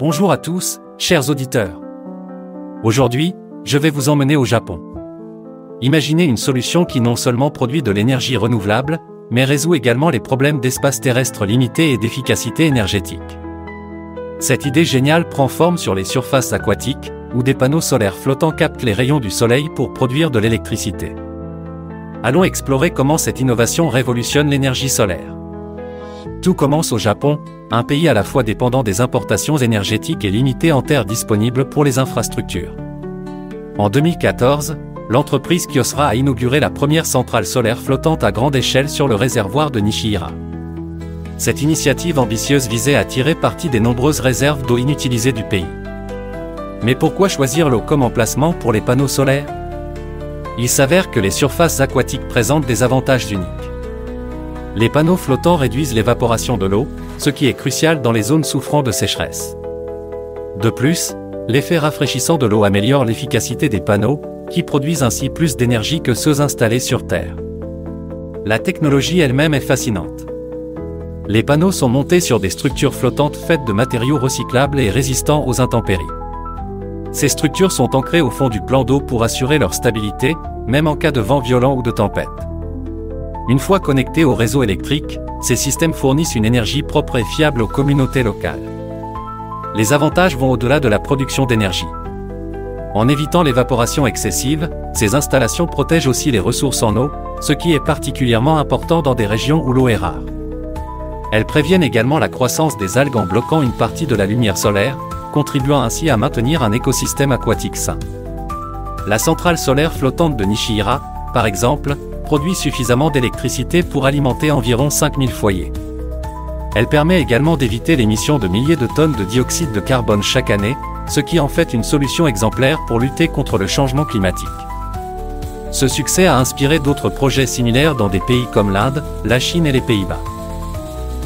Bonjour à tous, chers auditeurs. Aujourd'hui, je vais vous emmener au Japon. Imaginez une solution qui non seulement produit de l'énergie renouvelable, mais résout également les problèmes d'espace terrestre limité et d'efficacité énergétique. Cette idée géniale prend forme sur les surfaces aquatiques, où des panneaux solaires flottants captent les rayons du soleil pour produire de l'électricité. Allons explorer comment cette innovation révolutionne l'énergie solaire. Tout commence au Japon, un pays à la fois dépendant des importations énergétiques et limité en terres disponibles pour les infrastructures. En 2014, l'entreprise Kyocera a inauguré la première centrale solaire flottante à grande échelle sur le réservoir de Nishihira. Cette initiative ambitieuse visait à tirer parti des nombreuses réserves d'eau inutilisées du pays. Mais pourquoi choisir l'eau comme emplacement pour les panneaux solaires? Il s'avère que les surfaces aquatiques présentent des avantages uniques. Les panneaux flottants réduisent l'évaporation de l'eau, ce qui est crucial dans les zones souffrant de sécheresse. De plus, l'effet rafraîchissant de l'eau améliore l'efficacité des panneaux, qui produisent ainsi plus d'énergie que ceux installés sur Terre. La technologie elle-même est fascinante. Les panneaux sont montés sur des structures flottantes faites de matériaux recyclables et résistants aux intempéries. Ces structures sont ancrées au fond du plan d'eau pour assurer leur stabilité, même en cas de vent violent ou de tempête. Une fois connectés au réseau électrique, ces systèmes fournissent une énergie propre et fiable aux communautés locales. Les avantages vont au-delà de la production d'énergie. En évitant l'évaporation excessive, ces installations protègent aussi les ressources en eau, ce qui est particulièrement important dans des régions où l'eau est rare. Elles préviennent également la croissance des algues en bloquant une partie de la lumière solaire, contribuant ainsi à maintenir un écosystème aquatique sain. La centrale solaire flottante de Nishihira, par exemple, produit suffisamment d'électricité pour alimenter environ 5000 foyers. Elle permet également d'éviter l'émission de milliers de tonnes de dioxyde de carbone chaque année, ce qui en fait une solution exemplaire pour lutter contre le changement climatique. Ce succès a inspiré d'autres projets similaires dans des pays comme l'Inde, la Chine et les Pays-Bas.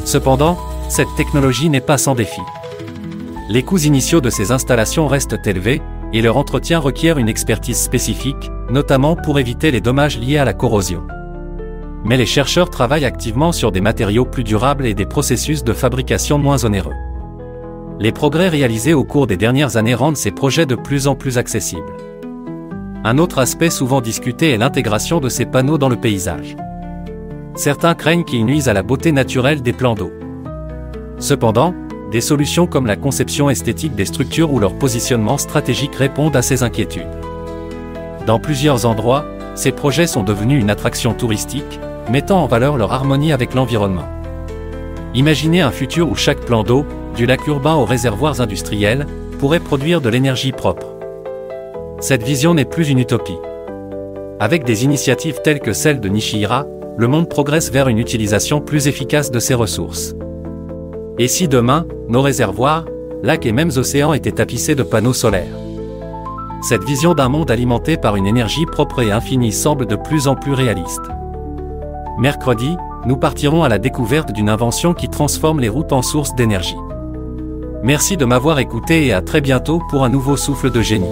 Cependant, cette technologie n'est pas sans défi. Les coûts initiaux de ces installations restent élevés, et leur entretien requiert une expertise spécifique, notamment pour éviter les dommages liés à la corrosion. Mais les chercheurs travaillent activement sur des matériaux plus durables et des processus de fabrication moins onéreux. Les progrès réalisés au cours des dernières années rendent ces projets de plus en plus accessibles. Un autre aspect souvent discuté est l'intégration de ces panneaux dans le paysage. Certains craignent qu'ils nuisent à la beauté naturelle des plans d'eau. Cependant, des solutions comme la conception esthétique des structures ou leur positionnement stratégique répondent à ces inquiétudes. Dans plusieurs endroits, ces projets sont devenus une attraction touristique, mettant en valeur leur harmonie avec l'environnement. Imaginez un futur où chaque plan d'eau, du lac urbain aux réservoirs industriels, pourrait produire de l'énergie propre. Cette vision n'est plus une utopie. Avec des initiatives telles que celle de Nishihira, le monde progresse vers une utilisation plus efficace de ces ressources. Et si demain, nos réservoirs, lacs et même océans étaient tapissés de panneaux solaires? Cette vision d'un monde alimenté par une énergie propre et infinie semble de plus en plus réaliste. Mercredi, nous partirons à la découverte d'une invention qui transforme les routes en source d'énergie. Merci de m'avoir écouté et à très bientôt pour un nouveau souffle de génie.